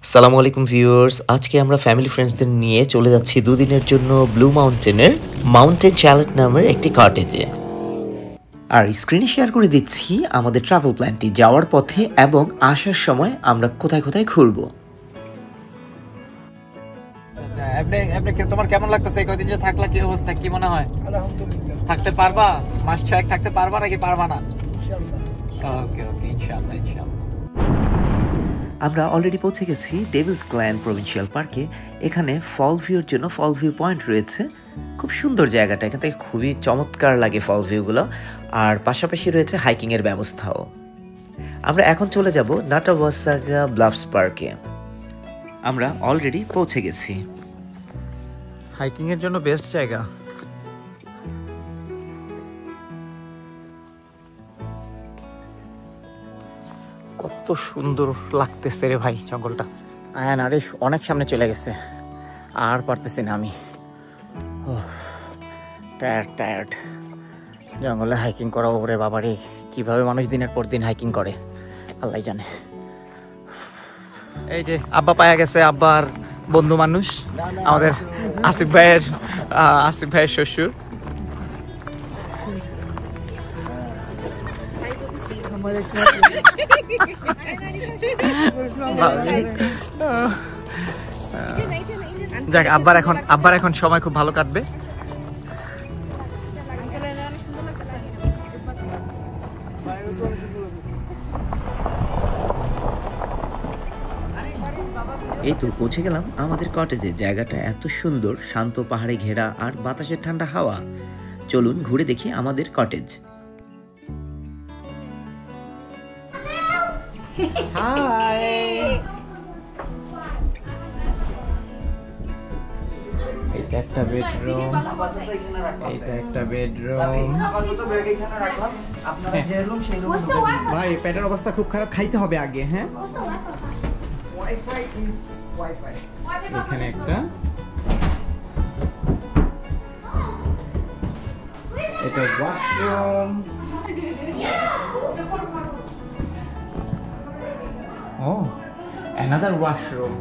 আসসালামু আলাইকুম ভিউয়ার্স, আজকে আমরা ফ্যামিলি ফ্রেন্ডসদের নিয়ে চলে যাচ্ছি দুদিনের জন্য ব্লু মাউন্টেনের মাউন্টেন চ্যালেঞ্জ নামের একটি কটেজে। আর স্ক্রিনে শেয়ার করে দিচ্ছি আমাদের ট্রাভেল প্ল্যানটি, যাওয়ার পথে এবং আসার সময় আমরা কোথায় কোথায় ঘুরবো। তোমার কেমন লাগতেছে এই কয়দিন যে থাকলা, কি অবস্থা, কি মনে হয়? আলহামদুলিল্লাহ। থাকতে পারবা? মাস 6 থাকতে পারবা নাকি পারবা না? ইনশাআল্লাহ। ওকে ওকে, ইনশাআল্লাহ ইনশাআল্লাহ। আমরা অলরেডি পৌঁছে গেছি ডেভিলস গ্ল্যান প্রভিন্সিয়াল পার্কে। এখানে ফল ভিউর জন্য ফল ভিউ পয়েন্ট রয়েছে। খুব সুন্দর জায়গাটা, এখান থেকে খুবই চমৎকার লাগে ফল ভিউগুলো। আর পাশাপাশি রয়েছে হাইকিংয়ের ব্যবস্থাও। আমরা এখন চলে যাব নাটাওয়াসাগা ব্লাফস পার্কে। আমরা অলরেডি পৌঁছে গেছি। হাইকিংয়ের জন্য বেস্ট জায়গা। কত সুন্দর লাগতেছে রে ভাই জঙ্গলটা। আয়ান আরে অনেক সামনে চলে গেছে, আর পারতেছি না আমি। টায়ার্ড। জঙ্গলে হাইকিং করা ওরে বাবারে, কিভাবে মানুষ দিনের পর দিন হাইকিং করে আল্লাহ জানে। এই যে আব্বা পায়া গেছে, আব্বার বন্ধু মানুষ, আমাদের আসিফ ভাইয়ের শ্বশুর। যাক, আব্বার এখন সময় খুব ভালো কাটবে। এই তো পৌঁছে গেলাম আমাদের কটেজে। জায়গাটা এত সুন্দর, শান্ত পাহাড়ে ঘেরা আর বাতাসের ঠান্ডা হাওয়া। চলুন ঘুরে দেখি আমাদের কটেজ। এইটা একটা বেডরুম, এইটা একটা বেডরুম। ভাই পেটের অবস্থা খুব খারাপ, খাইতে হবে আগে। হ্যাঁ, এখানে একটা, এটা ওয়াশরুম। ও, অ্যানাদার ওয়াশরুম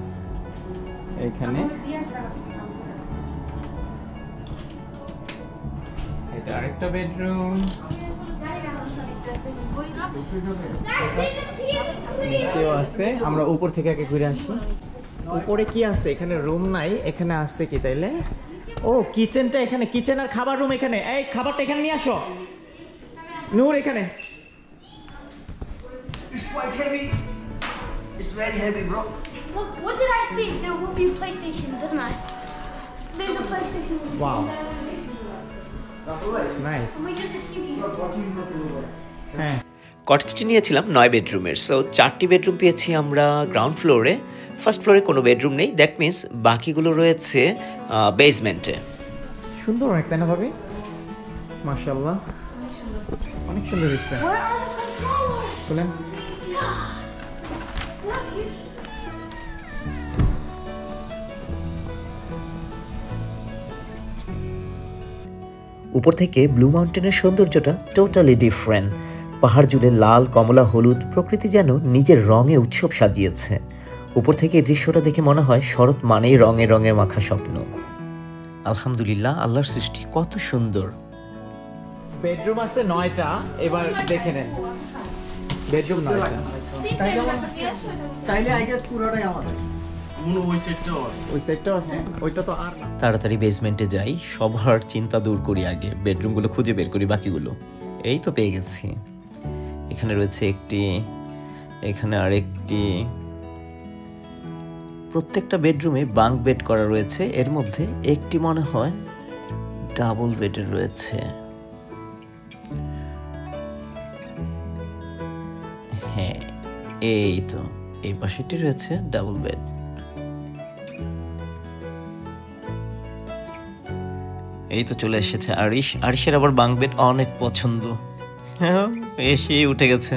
এখানে। এটা আরেকটা বেডরুম। নিচেও আছে। আমরা উপর থেকে আগে ঘুরে আসি। উপরে কি আছে? এখানে রুম নাই, এখানে আছে কি তাইলে? ও, কিচেনটা এখানে, কিচেন আর খাবার রুম এখানে। এই খাবারটা এখানে নিয়ে আসো নূর, এখানে। It's quite heavy. It's very heavy, bro. Look, what did I see? There will be a PlayStation, didn't I? There's a PlayStation. Wow. Nice. Oh my goodness, হ্যাঁ, কটেজটি নিয়েছিলাম 9 বেডরুমের। সো 4টি বেডরুম পেয়েছি আমরা গ্রাউন্ড ফ্লোরে। ফার্স্ট ফ্লোরে কোনো bedroom নেই, দ্যাট মিনস বাকিগুলো রয়েছে বেসমেন্টে। সুন্দর অনেক, তাই না ভাবি? মাশাআল্লাহ, অনেক সুন্দর হয়েছে। Where are the controllers? বলেন। উপর থেকে ব্লু মাউন্টেনের সৌন্দর্যটা টোটালি ডিফারেন্ট। পাহাড় জুড়ে লাল, কমলা, হলুদ, প্রকৃতি যেন নিজের রঙে উৎসব সাজিয়েছে। উপর থেকে এই দৃশ্যটা দেখে মনে হয় শরৎ মানেই রঙে রঙে মাখা স্বপ্ন। আলহামদুলিল্লাহ, আল্লাহর সৃষ্টি কত সুন্দর। বেডরুম আছে 9টা, এবার দেখে নেন। বেডরুম 9টা। তাইলে আই গেস পুরোটাই আমাদের। ওই সেটটাও আছে, ওইটা তো আর না। তাড়াতাড়ি বেসমেন্টে যাই, সবার চিন্তা দূর করি, আগে বেডরুমগুলো খুঁজে বের করি। বাকিগুলো এই তো পেয়ে গেছি। এখানে রয়েছে একটি, এখানে আরেকটি। প্রত্যেকটা বেডরুমে বাঙ্ক বেড করা রয়েছে। এর মধ্যে একটি মনে হয় ডাবল বেডের রয়েছে। হ্যাঁ, এই তো এই পাশেটি রয়েছে ডাবল বেড। এই তো চলে এসেছে আরিশের আবার বাঙ্ক বেড অনেক পছন্দ। হ্যাঁ, এসেই উঠে গেছে।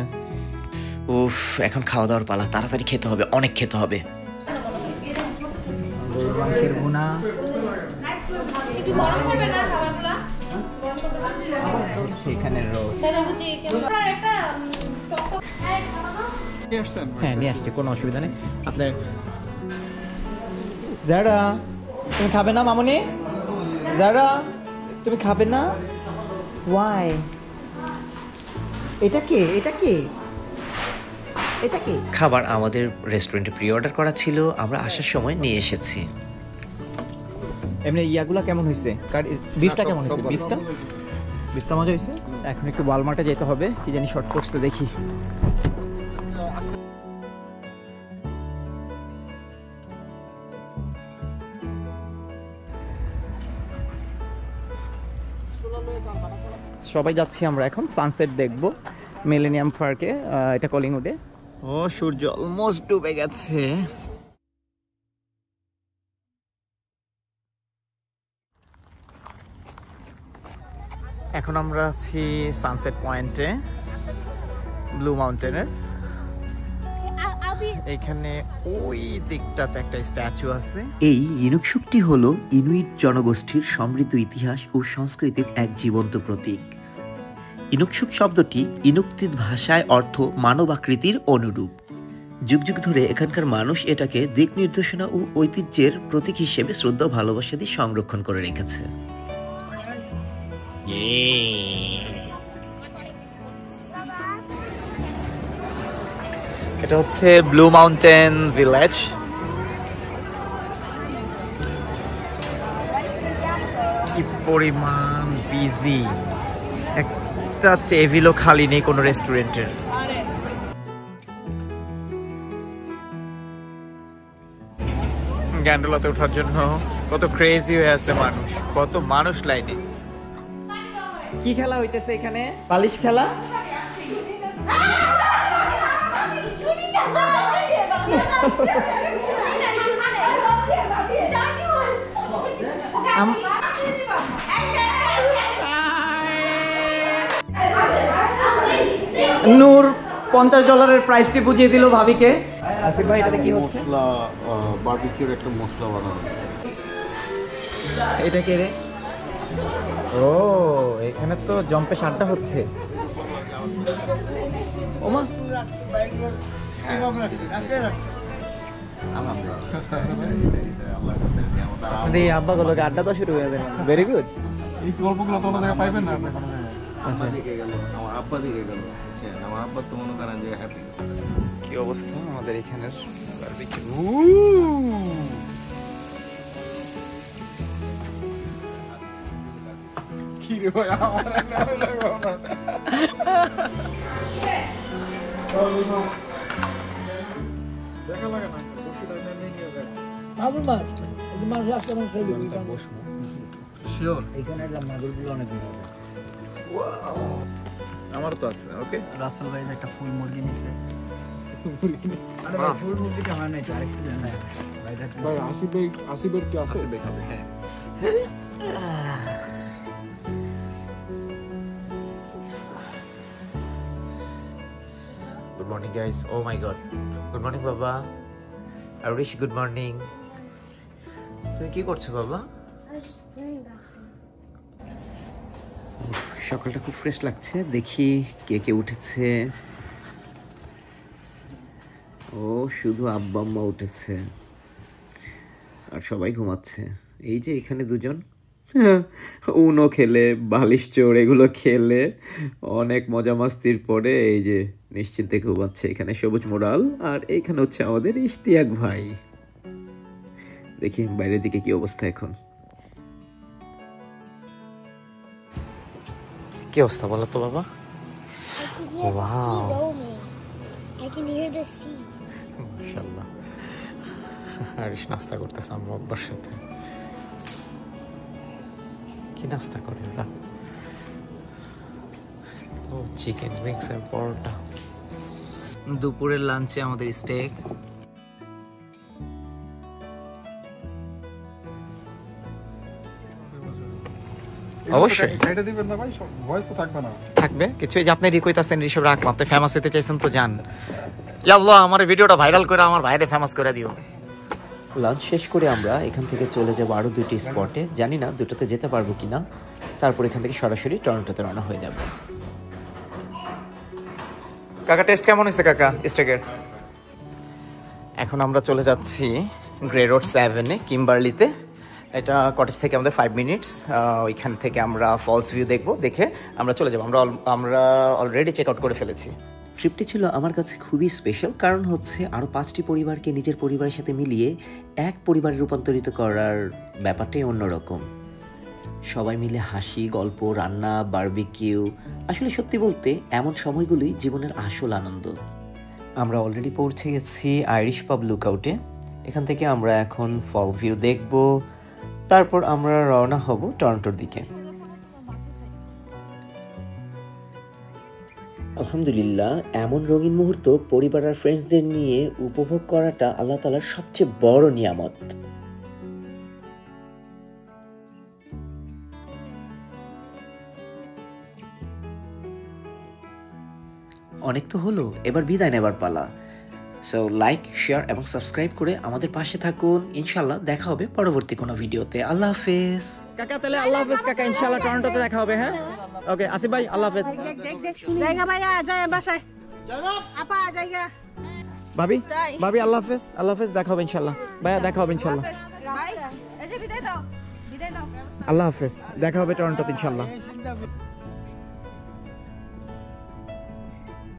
উফ, এখন খাওয়া দাওয়ার পালা, তাড়াতাড়ি খেতে হবে, অনেক খেতে হবে। মাংসের ভুনা। একটু গরম করবে না খাবারগুলো? এখানে রোজ। হ্যাঁ, নিয়ে আসছি, কোনো অসুবিধা নেই। আপনার যারা তুমি খাবে না মামনি? যারা তুমি খাবে না? ওয়াই? এটা কে? এটা কে? এটা কে? খাবার আমাদের রেস্টুরেন্টে প্রি অর্ডার করা ছিল, আমরা আসার সময় নিয়ে এসেছি। এমনি ইয়াগুলা কেমন হয়েছে? বিফটা কেমন হয়েছে? বিফটা মজা হয়েছে। এখন একটু ওয়ালমার্টে যেতে হবে, কি জানি শর্ট করছে দেখি। সবাই যাচ্ছি আমরা এখন সানসেট দেখব মিলেনিয়াম পার্কে, এটা কলিংউডে। ও সূর্য অলমোস্ট ডুবে গেছে। এখন আমরা আছি সানসেট পয়েন্টে, ব্লু মাউন্টেনের। এখানে ওই দিকটাতে একটা স্ট্যাচু আছে। এই ইনুকসুকটি হলো ইনুইট জনগোষ্ঠীর সমৃদ্ধ ইতিহাস ও সংস্কৃতির এক জীবন্ত প্রতীক। ইনুকসুক শব্দটি ইনুকতিত ভাষায় অর্থ মানব আকৃতির অনুরূপ। যুগ যুগ ধরে এখানকার মানুষ এটাকে দিক নির্দেশনা ও ঐতিহ্যের প্রতীক হিসেবে শ্রদ্ধা ও ভালোবাসা দিয়ে সংরক্ষণ করে রেখেছে। এটা হচ্ছে ব্লু মাউন্টেন ভিলেজ। কি পরিমাণ বিজি, একটা টেবিলও খালি নেই কোনো রেস্টুরেন্টের। গ্যান্ডোলাতে ওঠার জন্য কত ক্রেজি হয়ে আছে মানুষ, কত মানুষ লাইনে। কি খেলা হইতেছে এখানে? বালিশ খেলা। নূর $50 প্রাইসটি বুঝিয়ে দিল ভাবিকে। আসিফ ভাই এটাতে কি হচ্ছে? মশলা, বারবিকিউর একটা মশলা বানানো। এটা কে রে? ও এখানে তো জম্পে সাড্ডা হচ্ছে। ওমা আব্বা গুলো আড্ডা তো শুরু হয়ে যায়। Very good. এই গল্পগুলো তো ওনারা পাইবেন না। আমার দিকে গেল, আমার আব্বা দিকে গেল। আমার আব্বা তো মনে করেন যে হ্যাপি। কি অবস্থা আমাদের এখানের বারবিকিউ? কি রে ভাই, আমার দেখা লাগে না। আমার তো আছে। ওকে, রাসেল ভাই একটা ফুল মুরগি নিছে। ফুল মুরগিটা হয় না, আরেকটু দেন ভাই। আসিফের কি আছে? আসিফ খাবে। হ্যাঁ, Good morning guys. Oh my god. Good morning Baba. Arish, good morning. তুমি কি করছো বাবা? সকালটা খুব ফ্রেশ লাগছে। দেখি কে কে উঠেছে। ও শুধু আব্বা আম্মা উঠেছে আর সবাই ঘুমাচ্ছে। এই যে এখানে দুজন উনো খেলে, বালিশ চোর এগুলো খেলে অনেক মজা মাস্তির পরে এই যে নিশ্চিন্তে ঘুমাচ্ছে। এখানে সবুজ মোড়াল আর এইখানে হচ্ছে আমাদের ইশতিয়াক ভাই। দেখি বাইরের দিকে কি অবস্থা এখন। কি অবস্থা বলো তো বাবা? I can hear the sea. মাশাআল্লাহ। আরিশ নাস্তা করতেছে আম্মু আব্বার সাথে। কি নাস্তা করে ওরা? ও চিকেন উইংস আর পরোটা। দুপুরের লাঞ্চে আমাদের স্টেক। অবশ্যই এটা দিবেন না ভাই, ভয়েস তো থাকবে না। থাকবে কিছু। এই যে আপনি রিকোয়েস্ট আছেন ঋষভ রাখলাম, আপনি ফেমাস হতে চাইছেন তো যান। আল্লাহ আমার ভিডিওটা ভাইরাল করে আমার ভাইরে ফেমাস করে দিও। লাঞ্চ শেষ করে আমরা এখান থেকে চলে যাবো আরও দুটি স্পটে। জানি না দুটোতে যেতে পারবো কিনা। তারপর এখান থেকে সরাসরি টরন্টোতে রওনা হয়ে যাবো। কাকা টেস্ট কেমন হয়েছে কাকা স্টেকের? এখন আমরা চলে যাচ্ছি গ্রে রোড 7-এ কিম্বার্লিতে। এটা কটেজ থেকে আমাদের 5 মিনিটস। ওইখান থেকে আমরা ফলস ভিউ দেখবো, দেখে আমরা চলে যাবো। আমরা অলরেডি চেক আউট করে ফেলেছি। ট্রিপটি ছিল আমার কাছে খুবই স্পেশাল, কারণ হচ্ছে আরও 5টি পরিবারকে নিজের পরিবারের সাথে মিলিয়ে এক পরিবারে রূপান্তরিত করার ব্যাপারটাই অন্যরকম। সবাই মিলে হাসি, গল্প, রান্না, বারবিকিউ, আসলে সত্যি বলতে এমন সময়গুলোই জীবনের আসল আনন্দ। আমরা অলরেডি পৌঁছে গেছি আইরিশ পাব লুকআউটে। এখান থেকে আমরা এখন ফল ভিউ দেখব, তারপর আমরা রওনা হব টরন্টোর দিকে। আলহামদুলিল্লাহ, এমন রঙিন মুহূর্ত পরিবার আর ফ্রেন্ডসদের নিয়ে উপভোগ করাটা আল্লাহ তাআলার সবচেয়ে বড় নিয়ামত। অনেক তো হলো, এবার বিদায় নেবার পালা। সো লাইক, শেয়ার এবং সাবস্ক্রাইব করে আমাদের পাশে থাকুন। ইনশাল্লাহ দেখা হবে পরবর্তী কোনো ভিডিওতে। আল্লাহ হাফেজ। কাকা তাহলে আল্লাহ হাফেজ কাকা, ইনশাআল্লাহ টরন্টোতে দেখা হবে। হ্যাঁ, ওকে আসিফ ভাই, আল্লাহ হাফেজ। জায়গা ভাইয়া যায় বাসায়, আপা জায়গা। ভাবি ভাবি আল্লাহ হাফেজ, আল্লাহ হাফেজ, দেখা হবে ইনশাআল্লাহ। ভাইয়া দেখা হবে ইনশাআল্লাহ। বিদায় দাও, বিদায় দাও। আল্লাহ হাফেজ, দেখা হবে টরন্টোতে ইনশাআল্লাহ।